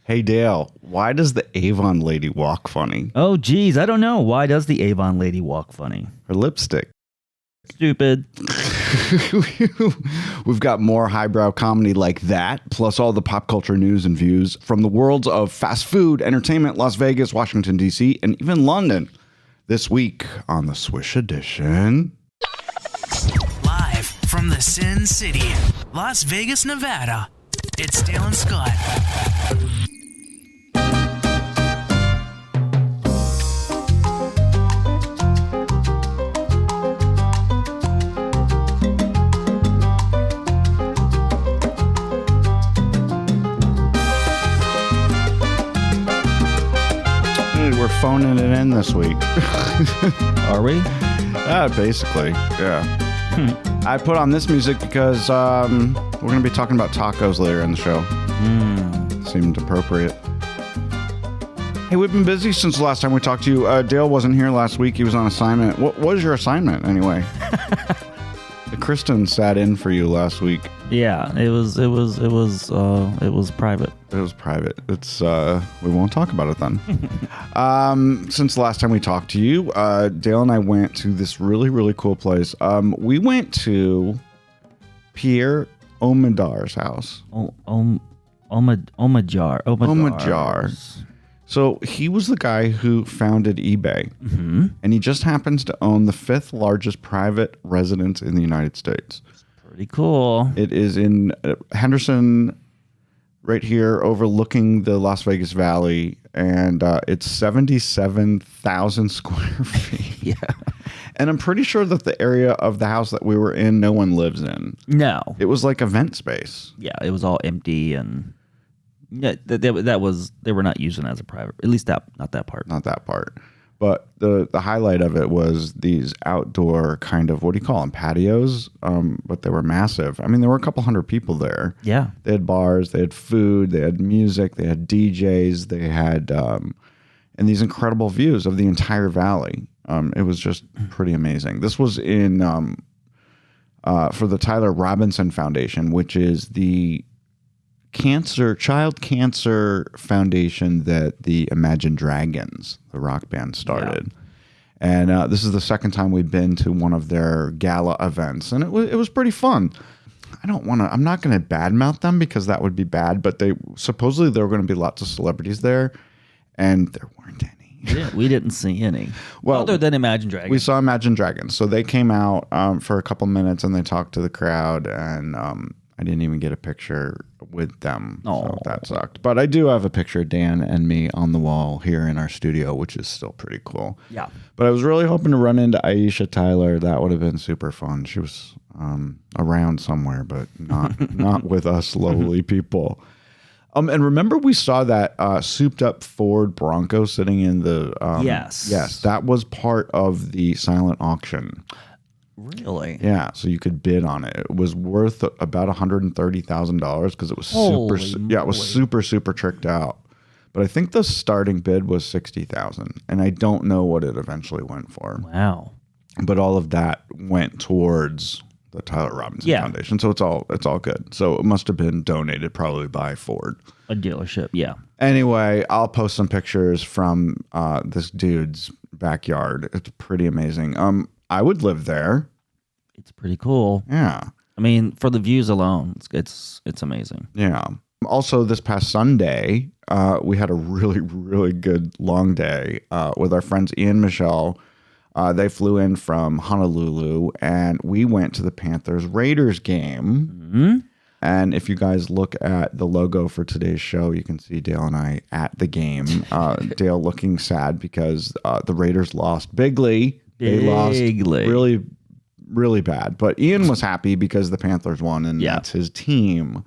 Hey, Dale, why does the Avon lady walk funny? Oh, geez. I don't know. Why does the Avon lady walk funny? Her lipstick. Stupid. We've got more highbrow comedy like that, plus all the pop culture news and views from the worlds of fast food, entertainment, Las Vegas, Washington, D.C., and even London. This week on the Swish Edition. Live from the Sin City, Las Vegas, Nevada, it's Dale and Scott. We're phoning it in this week. Are we? Basically, yeah. I put on this music because we're going to be talking about tacos later in the show. Seemed appropriate. Hey, we've been busy since the last time we talked to you. Dale wasn't here last week. He was on assignment. What was your assignment anyway? Kristen sat in for you last week. Yeah, it was private. It was private. It's we won't talk about it then. Since the last time we talked to you, Dale and I went to this really, really cool place. We went to Pierre Omidyar's house. Omidyar. So he was the guy who founded eBay, and he just happens to own the 5th largest private residence in the United States. Pretty cool. It is in Henderson, right here, overlooking the Las Vegas Valley, and it's 77,000 square feet. Yeah. And I'm pretty sure that the area of the house that we were in, no one lives in. No. It was like event space. Yeah, it was all empty, and yeah, they were not using it as a private. At least not that part. Not that part. But the highlight of it was these outdoor kind of, what do you call them, patios? But they were massive. I mean, there were a couple hundred people there. Yeah. They had bars, they had food, they had music, they had DJs, they had, and these incredible views of the entire valley. It was just pretty amazing. This was in, for the Tyler Robinson Foundation, which is the child cancer foundation that the Imagine Dragons, the rock band, started. Yeah. And this is the second time we've been to one of their gala events, and it was pretty fun. I'm not going to badmouth them because that would be bad, but supposedly there were going to be lots of celebrities there, and there weren't any. We didn't see any. Well, other than Imagine Dragons. We saw Imagine Dragons. So they came out for a couple minutes and they talked to the crowd, and I didn't even get a picture with them. So that sucked. But I do have a picture of Dan and me on the wall here in our studio, which is still pretty cool. Yeah. But I was really hoping to run into Aisha Tyler. That would have been super fun. She was around somewhere, but not with us lowly people. And remember we saw that souped up Ford Bronco sitting in the... Yes. Yes, that was part of the silent auction. Really? Yeah, so you could bid on it. It was worth about $130,000 because it was super tricked out. But I think the starting bid was $60,000, and I don't know what it eventually went for. Wow! But all of that went towards the Tyler Robinson Foundation, so it's all good. So it must have been donated probably by Ford, a dealership. Yeah. Anyway, I'll post some pictures from this dude's backyard. It's pretty amazing. I would live there. It's pretty cool. Yeah. I mean, for the views alone, it's amazing. Yeah. Also, this past Sunday, we had a really, really good long day with our friends Ian and Michelle. They flew in from Honolulu, and we went to the Panthers-Raiders game. Mm-hmm. And if you guys look at the logo for today's show, you can see Dale and I at the game. Dale looking sad because the Raiders lost bigly. They lost really, really bad. But Ian was happy because the Panthers won, and that's his team.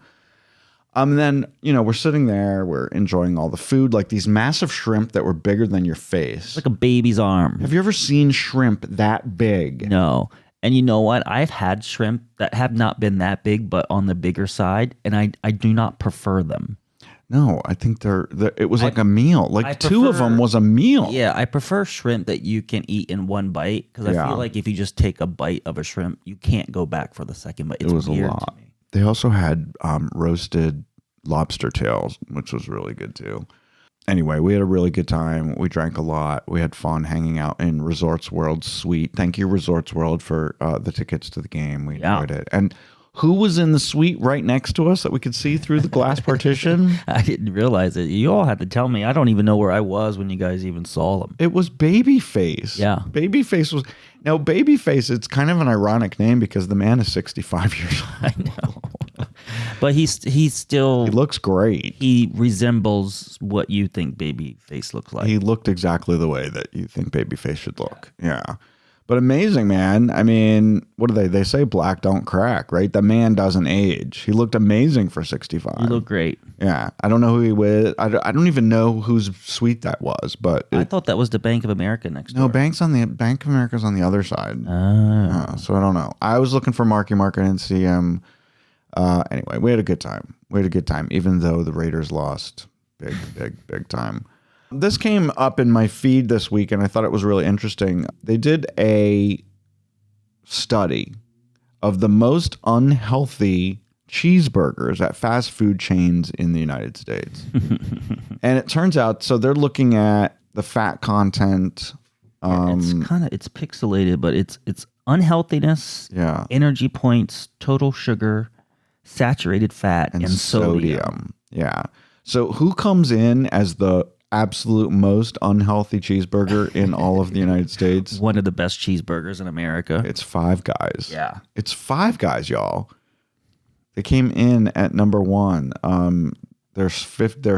And then, we're sitting there, we're enjoying all the food, like these massive shrimp that were bigger than your face. Like a baby's arm. Have you ever seen shrimp that big? No. And you know what? I've had shrimp that have not been that big, but on the bigger side, and I do not prefer them. No, I think it was like a meal. Like two of them was a meal. Yeah, I prefer shrimp that you can eat in one bite because I feel like if you just take a bite of a shrimp, you can't go back for the second bite. It was a lot. They also had roasted lobster tails, which was really good too. Anyway, we had a really good time. We drank a lot. We had fun hanging out in Resorts World Suite. Thank you, Resorts World, for the tickets to the game. We enjoyed it. And who was in the suite right next to us that we could see through the glass partition? I didn't realize it. You all had to tell me. I don't even know where I was when you guys even saw them. It was Babyface. Yeah. Babyface was... Now, Babyface, it's kind of an ironic name because the man is 65 years old. I know. But he's still... He looks great. He resembles what you think Babyface looks like. He looked exactly the way that you think Babyface should look. Yeah. But amazing, man. I mean, what do they say? Black don't crack, right? The man doesn't age. He looked amazing for 65. He looked great. Yeah. I don't know who he was. I don't even know whose suite that was, but... I thought that was the Bank of America next door. No, Bank of America's on the other side. So I don't know. I was looking for Marky Mark. I didn't see him. Anyway, we had a good time. Even though the Raiders lost big time. This came up in my feed this week, and I thought it was really interesting. They did a study of the most unhealthy cheeseburgers at fast food chains in the United States. And it turns out, so they're looking at the fat content. It's pixelated, but it's unhealthiness, energy points, total sugar, saturated fat, and sodium. Yeah. So who comes in as the absolute most unhealthy cheeseburger in all of the United States? One of the best cheeseburgers in America. It's Five Guys. Yeah. It's Five Guys, y'all. They came in at number one. Their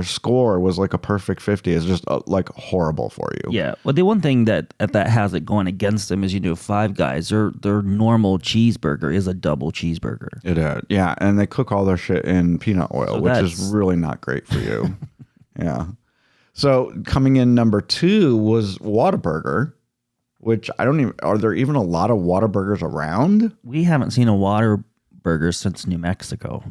score was like a perfect 50. It's just like horrible for you. Yeah. Well, the one thing that has it going against them is, Five Guys, their normal cheeseburger is a double cheeseburger. It is. Yeah. And they cook all their shit in peanut oil, which is really not great for you. Yeah. So coming in number two was Whataburger, which are there even a lot of Whataburgers around? We haven't seen a Whataburger since New Mexico.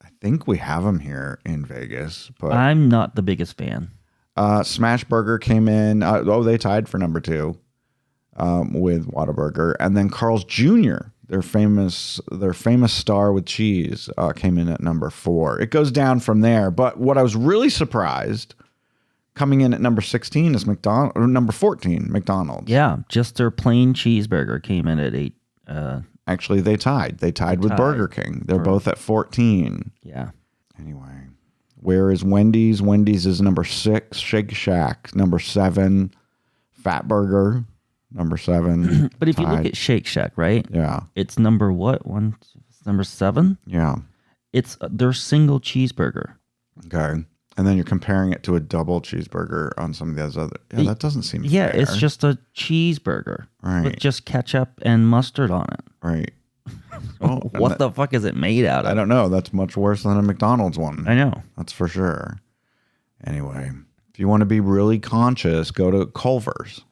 I think we have them here in Vegas, but I'm not the biggest fan. Smash Burger came in. They tied for number two with Whataburger, and then Carl's Jr., their famous star with cheese, came in at number 4. It goes down from there. But what I was really surprised, coming in at number 16 is number 14, McDonald's. Yeah, just their plain cheeseburger came in at 8. Actually, they tied. They tied with Burger King. They're both at 14. Yeah. Anyway, where is Wendy's? Wendy's is number 6. Shake Shack, number 7. Fat Burger, number 7. But if you look at Shake Shack, right? Yeah. It's number what? It's number 7? Yeah. It's their single cheeseburger. Okay. And then you're comparing it to a double cheeseburger on some of those other. Yeah, that doesn't seem fair. Yeah, it's just a cheeseburger with just ketchup and mustard on it. Right. What the fuck is it made out of? I don't know. That's much worse than a McDonald's one. I know. That's for sure. Anyway, if you want to be really conscious, go to Culver's.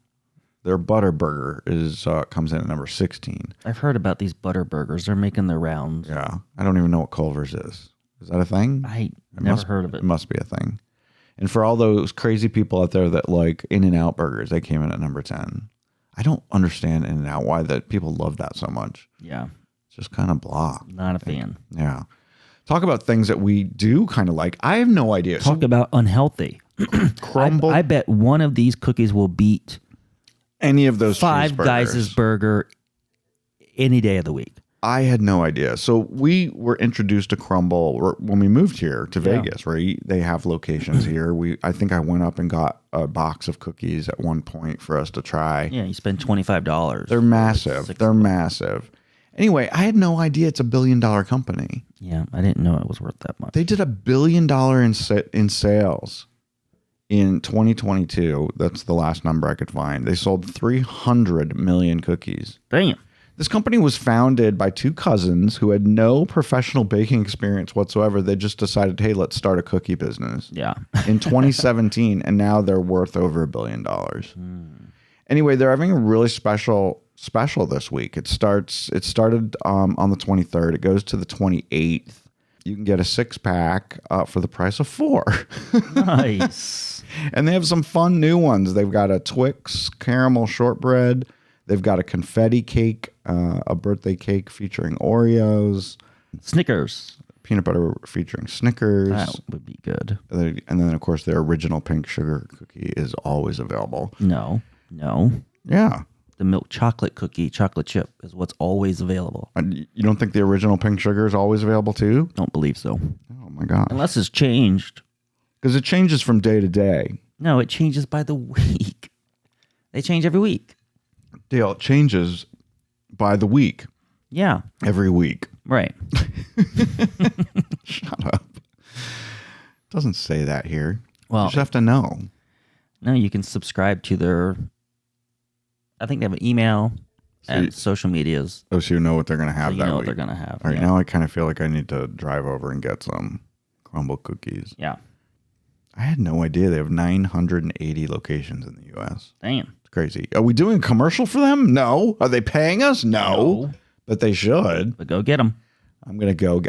Their butter burger comes in at number 16. I've heard about these butter burgers. They're making their rounds. Yeah. I don't even know what Culver's is. Is that a thing? I never heard of it. It must be a thing. And for all those crazy people out there that like In-N-Out burgers, they came in at number 10. I don't understand In-N-Out, why that people love that so much. Yeah. It's just kind of blah. Not a fan. Yeah. Talk about things that we do kind of like. I have no idea. Talk about unhealthy. Crumbl. I bet one of these cookies will beat any of those Five Guys' burger any day of the week. I had no idea. So we were introduced to Crumbl when we moved here to Vegas, right? They have locations here. I think I went up and got a box of cookies at one point for us to try. Yeah, you spend $25. They're massive. They're massive. Anyway, I had no idea it's $1 billion company. Yeah, I didn't know it was worth that much. They did $1 billion in sales in 2022. That's the last number I could find. They sold 300 million cookies. Damn. This company was founded by 2 cousins who had no professional baking experience whatsoever. They just decided, hey, let's start a cookie business. Yeah. In 2017, and now they're worth over $1 billion. Anyway, they're having a really special this week. It started on the 23rd. It goes to the 28th. You can get a 6-pack for the price of 4. Nice. And they have some fun new ones. They've got a Twix caramel shortbread. They've got a confetti cake, a birthday cake featuring Oreos. Snickers. peanut butter featuring Snickers. That would be good. And then, of course, their original pink sugar cookie is always available. No. Yeah. The milk chocolate cookie, chocolate chip, is what's always available. You don't think the original pink sugar is always available too? Don't believe so. Oh my God. Unless it's changed. Because it changes from day to day. No, it changes by the week. They change every week. Dale, it changes by the week. Yeah. Every week. Right. Shut up. It doesn't say that here. Well, you just have to know. No, you can subscribe to their, I think they have an email and social medias. Oh, so you know what they're going to have So you that know week. what they're going to have. All right, now I kind of feel like I need to drive over and get some Crumbl cookies. Yeah. I had no idea they have 980 locations in the U.S. Damn. It's crazy. Are we doing a commercial for them? No. Are they paying us? No. But they should. But go get them. I'm going to go.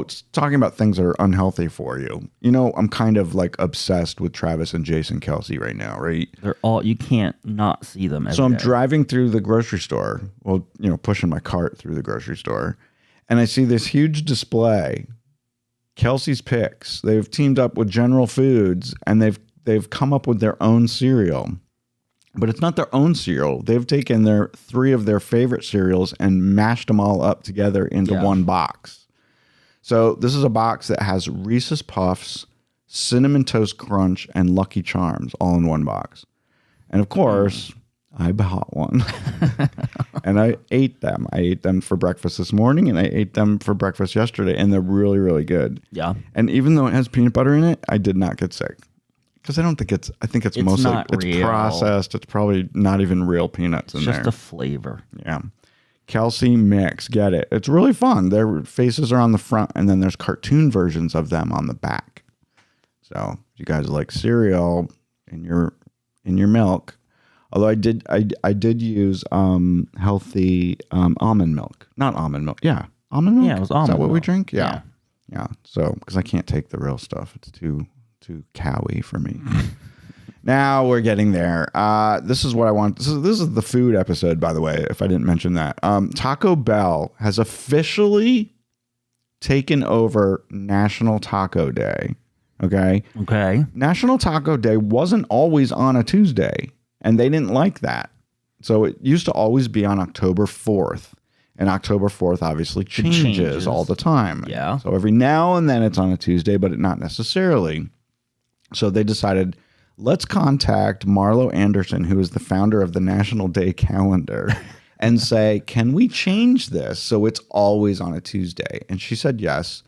It's talking about things that are unhealthy for you. You know, I'm kind of like obsessed with Travis and Jason Kelce right now, right? They're all, you can't not see them every So I'm day. driving through the grocery store. Well, you know, pushing my cart through the grocery store. And I see this huge display. Kelce's Picks. They've teamed up with General Foods and they've come up with their own cereal. But it's not their own cereal. They've taken three of their favorite cereals and mashed them all up together into one box. So this is a box that has Reese's Puffs, Cinnamon Toast Crunch, and Lucky Charms all in one box. And of course, I bought one. And I ate them. I ate them for breakfast this morning and I ate them for breakfast yesterday. And they're really, really good. Yeah. And even though it has peanut butter in it, I did not get sick. Because I think it's mostly real. Processed. It's probably not even real peanuts in there. It's just a flavor. Yeah. Kelce Mix. Get it. It's really fun. Their faces are on the front and then there's cartoon versions of them on the back. So if you guys like cereal in your milk, although I did use healthy almond milk. Not almond milk. Yeah. Almond milk? Yeah, it was almond Is that what we milk. drink? Yeah. Yeah. So because I can't take the real stuff. It's too cowy for me. Now we're getting there. This is what I want. This is the food episode, by the way, if I didn't mention that. Taco Bell has officially taken over National Taco Day. Okay? Okay. National Taco Day wasn't always on a Tuesday, and they didn't like that. So it used to always be on October 4th. And October 4th obviously changes all the time. Yeah. So every now and then it's on a Tuesday, but not necessarily. So they decided, let's contact Marlo Anderson, who is the founder of the National Day Calendar, and say, can we change this so it's always on a Tuesday? And she said yes.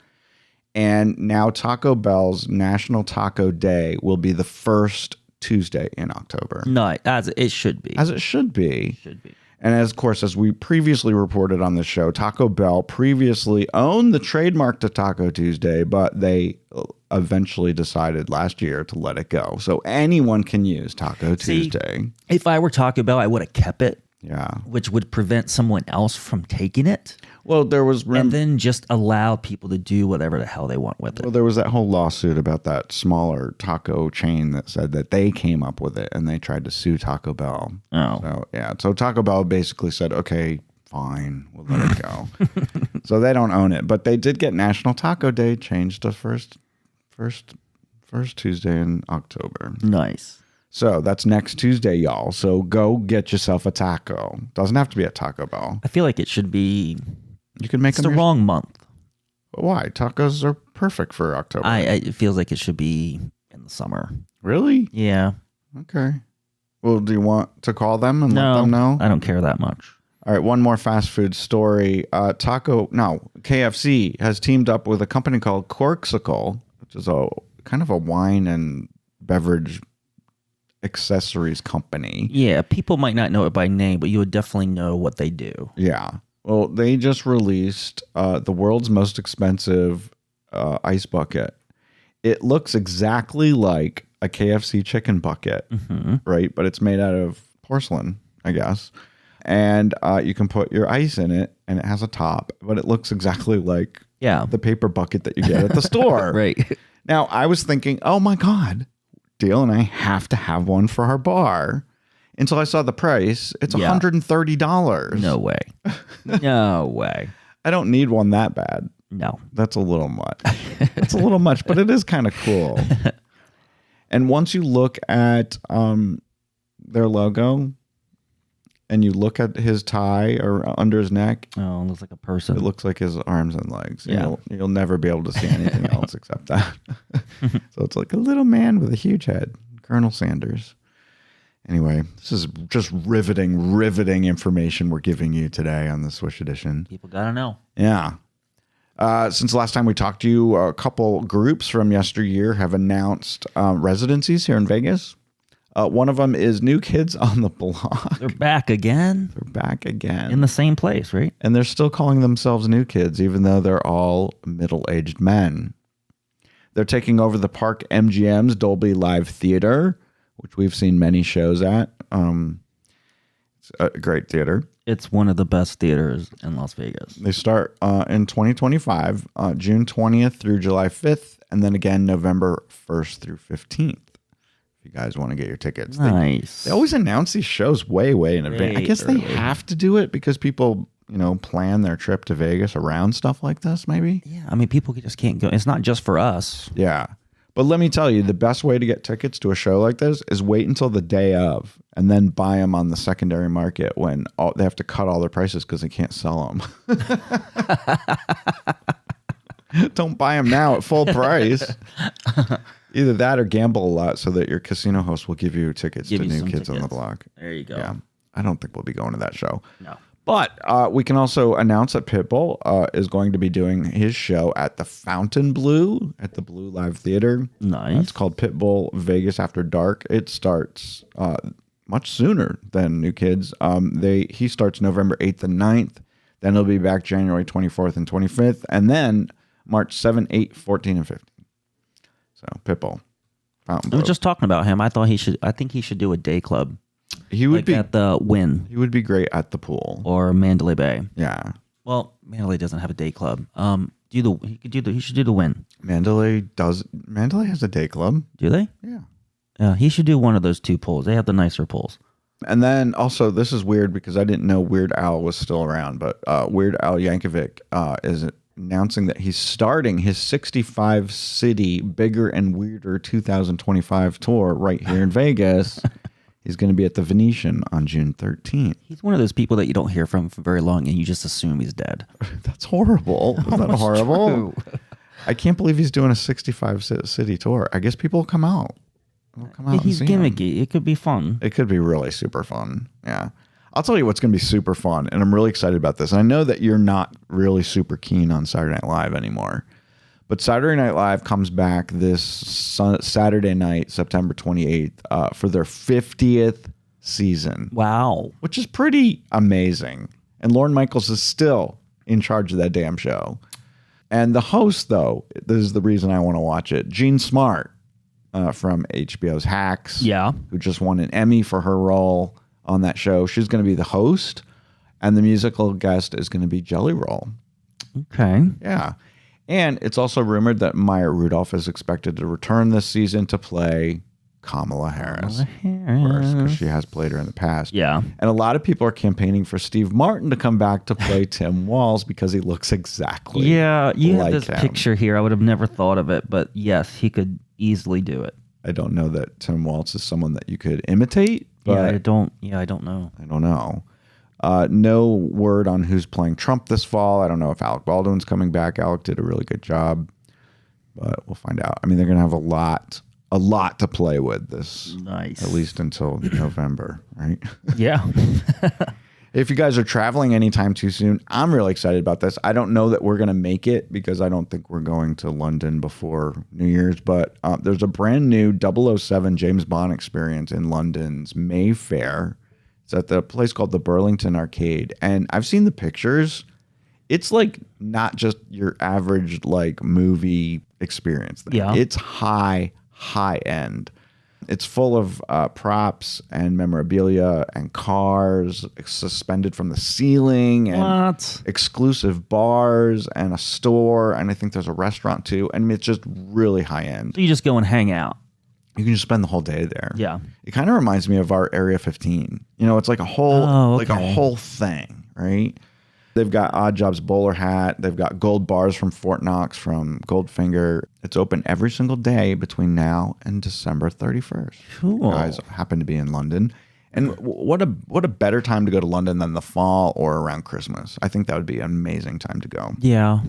And now Taco Bell's National Taco Day will be the first Tuesday in October. No, as it should be. As it should be. Should be. And of course, as we previously reported on the show, Taco Bell previously owned the trademark to Taco Tuesday, but they eventually decided last year to let it go. So anyone can use Taco Tuesday. If I were Taco Bell, I would have kept it. Yeah. Which would prevent someone else from taking it. Well, there was And then just allow people to do whatever the hell they want with it. Well, there was that whole lawsuit about that smaller taco chain that said that they came up with it and they tried to sue Taco Bell. Oh. So, yeah. So Taco Bell basically said, okay, fine, we'll let it go. So they don't own it. But they did get National Taco Day changed to first Tuesday in October. Nice. So that's next Tuesday, y'all. So go get yourself a taco. Doesn't have to be at Taco Bell. I feel like it should be. You can make It's them the wrong month. Why? Tacos are perfect for October. It feels like it should be in the summer. Really? Yeah. Okay. Well, do you want to call them and let them know? I don't care that much. All right, one more fast food story. KFC has teamed up with a company called Corksicle, which is a kind of a wine and beverage accessories company. Yeah, people might not know it by name, but you would definitely know what they do. Yeah. Well, they just released the world's most expensive ice bucket. It looks exactly like a KFC chicken bucket, right? But it's made out of porcelain, I guess. And you can put your ice in it, and it has a top, but it looks exactly like the paper bucket that you get at the store. Right. Now, I was thinking, oh my God, Dale and I have to have one for our bar. Until I saw the price. It's $130. No way. No way. I don't need one that bad. No. That's a little much. It's a little much, but it is kind of cool. And once you look at their logo and you look at his tie or under his neck, Oh, it looks like a person. it looks like his arms and legs. Yeah. You'll never be able to see anything else except that. So it's like a little man with a huge head, Colonel Sanders. Anyway, this is just riveting information we're giving you today on the Swish Edition. People got to know. Yeah. Since the last time we talked to you, a couple groups from yesteryear have announced residencies here in Vegas. One of them is New Kids on the Block. They're back again. They're back again. In the same place, right? And they're still calling themselves New Kids, even though they're all middle-aged men. They're taking over the Park MGM's Dolby Live Theater, which we've seen many shows at. It's a great theater. It's one of the best theaters in Las Vegas. They start in 2025, June 20th through July 5th, and then again November 1st through 15th. If you guys want to get your tickets. Nice. They always announce these shows way in advance. I guess they have to do it because people, plan their trip to Vegas around stuff like this, maybe. Yeah, I mean, people just can't go. It's not just for us. Yeah. But let me tell you, the best way to get tickets to a show like this is wait until the day of and then buy them on the secondary market when they have to cut all their prices because they can't sell them. Don't buy them now at full price. Either that or gamble a lot so that your casino host will give you tickets to New Kids on the Block. There you go. Yeah. I don't think we'll be going to that show. No. But we can also announce that Pitbull is going to be doing his show at the Fontainebleau at the Blue Live Theater. Nice. It's called Pitbull Vegas After Dark. It starts much sooner than New Kids. He starts November 8th and 9th. Then he'll be back January 24th and 25th. And then March 7th, 8th, 14th, and 15th. So Pitbull. I was just talking about him. I think he should do a day club. He would be at the Wynn. He would be great at the pool or Mandalay Bay. Yeah. Well, Mandalay doesn't have a day club. He should do the Wynn. Mandalay has a day club. Do they? Yeah. He should do one of those two pools. They have the nicer pools. And then also, this is weird because I didn't know Weird Al was still around, but Weird Al Yankovic is announcing that he's starting his 65-city Bigger and Weirder 2025 tour right here in Vegas. He's going to be at the Venetian on June 13th. He's one of those people that you don't hear from for very long, and you just assume he's dead. That's horrible. Is that horrible? True. I can't believe he's doing a 65-city tour. I guess people will come out. He's gimmicky. It could be fun. It could be really super fun. Yeah. I'll tell you what's going to be super fun, and I'm really excited about this. And I know that you're not really super keen on Saturday Night Live anymore. But Saturday Night Live comes back this Saturday night, September 28th, for their 50th season. Wow. Which is pretty amazing. And Lorne Michaels is still in charge of that damn show. And the host, though, this is the reason I want to watch it, Jean Smart from HBO's Hacks, who just won an Emmy for her role on that show. She's going to be the host, and the musical guest is going to be Jelly Roll. Okay. Yeah. And it's also rumored that Maya Rudolph is expected to return this season to play Kamala Harris. Because she has played her in the past. Yeah. And a lot of people are campaigning for Steve Martin to come back to play Tim Walz because he looks exactly you like have this him. picture here. I would have never thought of it, but yes, he could easily do it. I don't know that Tim Walz is someone that you could imitate. But I don't know. I don't know. No word on who's playing Trump this fall. I don't know if Alec Baldwin's coming back. Alec did a really good job, but we'll find out. I mean, they're going to have a lot to play with this. Nice. At least until November, right? Yeah. If you guys are traveling anytime too soon, I'm really excited about this. I don't know that we're going to make it because I don't think we're going to London before New Year's, but there's a brand new 007 James Bond experience in London's Mayfair. It's at the place called the Burlington Arcade. And I've seen the pictures. It's like not just your average like movie experience thing. Yeah. It's high end. It's full of props and memorabilia and cars suspended from the ceiling and exclusive bars and a store. And I think there's a restaurant too. I mean, it's just really high end. So you just go and hang out. You can just spend the whole day there. Yeah. It kind of reminds me of our Area 15. You know, it's like a whole like a whole thing, right? They've got Odd Jobs bowler hat. They've got gold bars from Fort Knox from Goldfinger. It's open every single day between now and December 31st. Cool. You guys happen to be in London. And what a better time to go to London than the fall or around Christmas. I think that would be an amazing time to go. Yeah.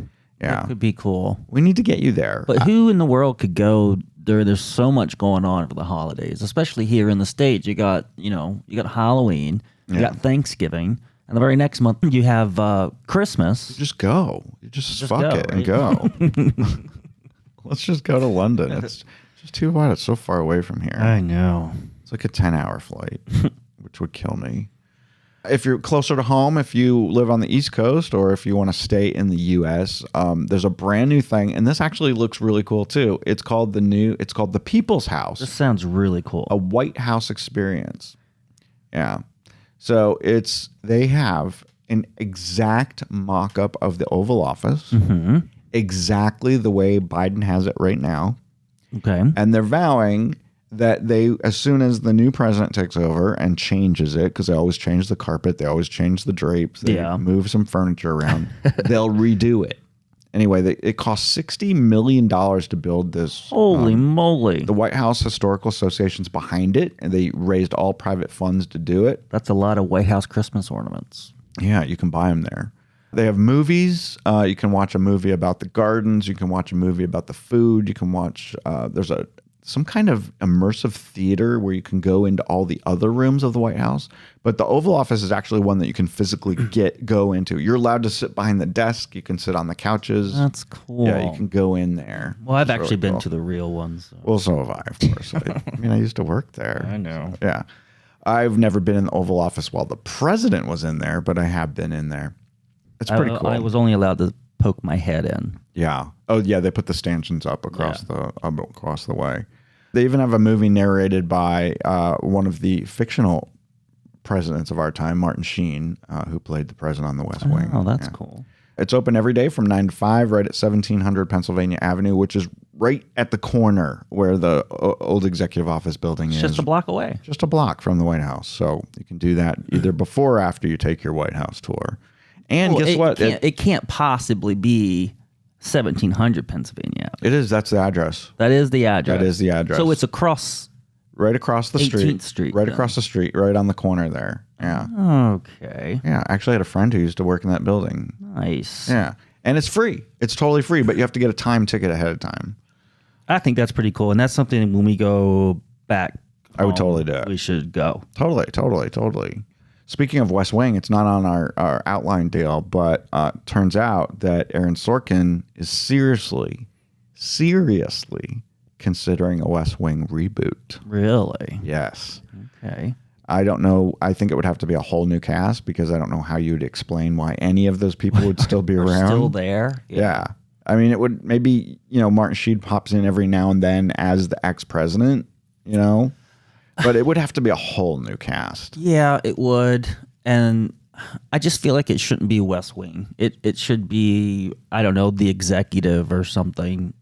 Yeah. That could be cool. We need to get you there. But who in the world could go there? There's so much going on for the holidays, especially here in the States. You got Halloween, you got Thanksgiving, and the very next month you have Christmas. Just go. You just fuck go, it and go. Let's just go to London. It's just too bad it's so far away from here. I know. It's like a 10-hour flight, which would kill me. If you're closer to home, if you live on the East Coast or if you want to stay in the U.S., there's a brand new thing, and this actually looks really cool too. It's called the People's House. This sounds really cool. A White House experience. Yeah. So they have an exact mock-up of the Oval Office, exactly the way Biden has it right now. Okay. And they're vowing that as soon as the new president takes over and changes it, because they always change the carpet, they always change the drapes, they move some furniture around, they'll redo it. Anyway, it cost $60 million to build this. Holy moly. The White House Historical Association's behind it, and they raised all private funds to do it. That's a lot of White House Christmas ornaments. Yeah, you can buy them there. They have movies. You can watch a movie about the gardens. You can watch a movie about the food. You can watch, there's some kind of immersive theater where you can go into all the other rooms of the White House. But the Oval Office is actually one that you can physically go into. You're allowed to sit behind the desk. You can sit on the couches. That's cool. Yeah, you can go in there. Well, I've actually been to the real ones. So. Well, so have I, of course. I used to work there. I know. Yeah. I've never been in the Oval Office while the president was in there, but I have been in there. It's pretty cool. I was only allowed to poke my head in. Yeah. Oh, yeah. They put the stanchions up across the way. They even have a movie narrated by one of the fictional presidents of our time, Martin Sheen, who played the president on The West Wing. Oh, that's cool. It's open every day from 9 to 5 right at 1700 Pennsylvania Avenue, which is right at the corner where the old executive office building is. Just a block away. Just a block from the White House. So you can do that either before or after you take your White House tour. And guess what? It can't possibly be 1700 Pennsylvania Avenue. It is. That's the address. That is the address. That is the address. So it's across... Right across the 18th Street. Right across the street, right on the corner there. Yeah. Okay. Yeah. I actually had a friend who used to work in that building. Nice. Yeah. And it's free. It's totally free, but you have to get a time ticket ahead of time. I think that's pretty cool. And that's something when we go back I would totally do it. We should go. Totally. Speaking of West Wing, it's not on our outline deal, but turns out that Aaron Sorkin is seriously considering a West Wing reboot. Really? Yes. Okay. I don't know. I think it would have to be a whole new cast because I don't know how you'd explain why any of those people would still be around. Still there? Yeah. I mean, it would maybe, Martin Sheen pops in every now and then as the ex-president, but it would have to be a whole new cast. Yeah, it would. And I just feel like it shouldn't be West Wing. It should be, I don't know, The Executive or something.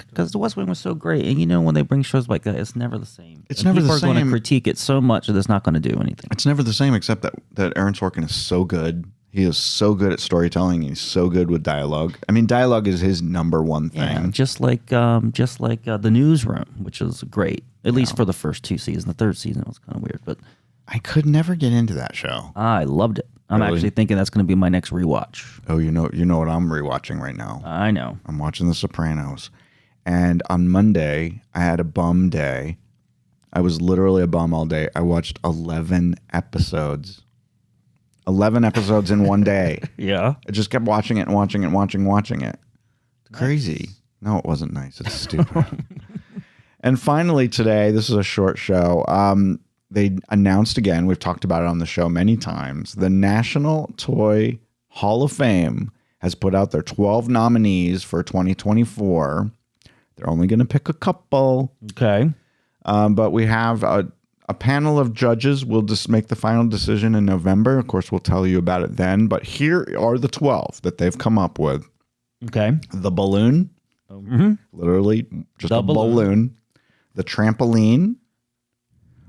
Because the West Wing was so great. And when they bring shows like that, it's never the same. It's never the same. People are going to critique it so much that it's not going to do anything. It's never the same except that Aaron Sorkin is so good. He is so good at storytelling. He's so good with dialogue. I mean, dialogue is his number one thing. Yeah, just like The Newsroom, which is great, at least for the first 2 seasons. The third season was kind of weird, but I could never get into that show. I loved it. I'm actually thinking that's going to be my next rewatch. Oh, you know what I'm rewatching right now? I know. I'm watching The Sopranos. And on Monday, I had a bum day. I was literally a bum all day. I watched 11 episodes. 11 episodes in one day. Yeah. I just kept watching it and watching it. Crazy. No, it wasn't nice. It's stupid. And finally today, this is a short show. They announced again, we've talked about it on the show many times, the National Toy Hall of Fame has put out their 12 nominees for 2024. They're only going to pick a couple. Okay. But we have a panel of judges. We'll just make the final decision in November. Of course, we'll tell you about it then. But here are the 12 that they've come up with. Okay. The balloon. Mm-hmm. Literally just a balloon. The trampoline.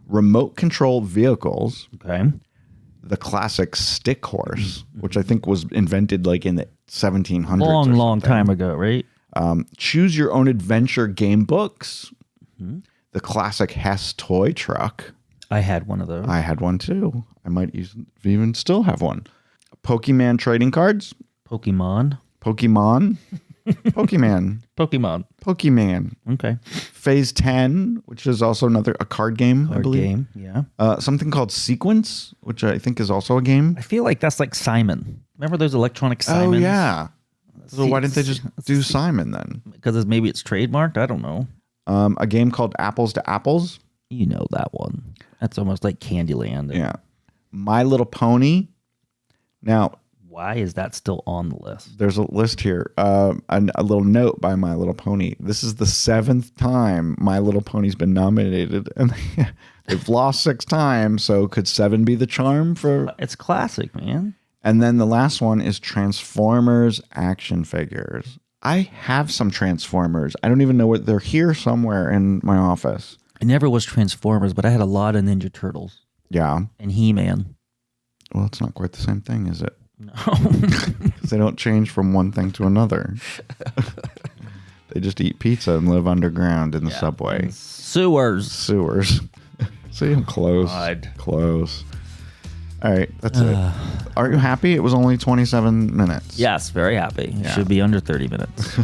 Remote control vehicles. Okay. the classic stick horse, which I think was invented like in the 1700s. Long time ago, right? Choose your own adventure game books. The classic Hess toy truck. I had one of those. I had one too. I might even still have one. Pokemon trading cards. Pokemon. Pokemon. Okay. Phase 10, which is also a card game, I believe. Game, yeah. Something called Sequence, which I think is also a game. I feel like that's like Simon. Remember those electronic Simons? Oh, yeah. So why didn't they just do Simon then? Because maybe it's trademarked? I don't know. A game called Apples to Apples. You know that one. That's almost like Candyland. Yeah. My Little Pony. Now, why is that still on the list? there's a list here. A little note by My Little Pony. This is the 7th time My Little Pony's been nominated, and they've lost 6 times. So could 7 be the charm for? It's classic, man. And then the last one is Transformers action figures. I have some Transformers. I don't even know what they're here somewhere in my office. I never was Transformers, but I had a lot of Ninja Turtles. Yeah. And He-Man. Well, it's not quite the same thing, is it? No. Because they don't change from one thing to another. They just eat pizza and live underground in the subway. Sewers. See, I'm close. God. Close. All right, that's it. Are you happy? It was only 27 minutes. Yes, very happy. It Yeah. should be under 30 minutes.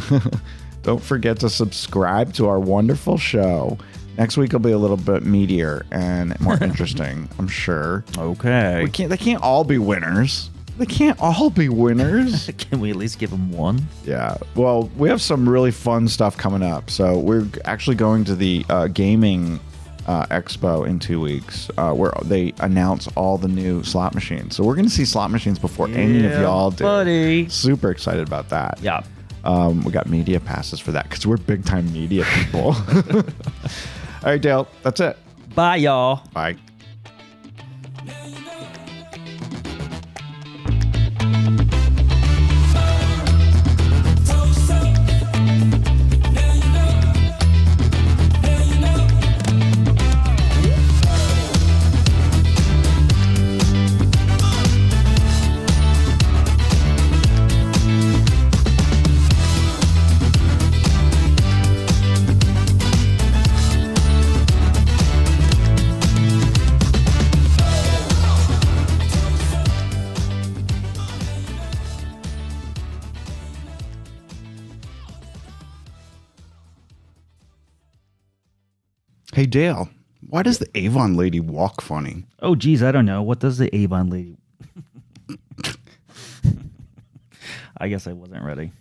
Don't forget to subscribe to our wonderful show. Next week will be a little bit meatier and more interesting, I'm sure. Okay. They can't all be winners. They can't all be winners. Can we at least give them one? Yeah. Well, we have some really fun stuff coming up. So we're actually going to the gaming expo in 2 weeks where they announce all the new slot machines. So we're going to see slot machines before any of y'all do. Buddy. Super excited about that. Yeah. We got media passes for that because we're big time media people. All right, Dale, that's it. Bye, y'all. Bye. Hey, Dale, why does the Avon lady walk funny? Oh, geez, I don't know. What does the Avon lady... I guess I wasn't ready.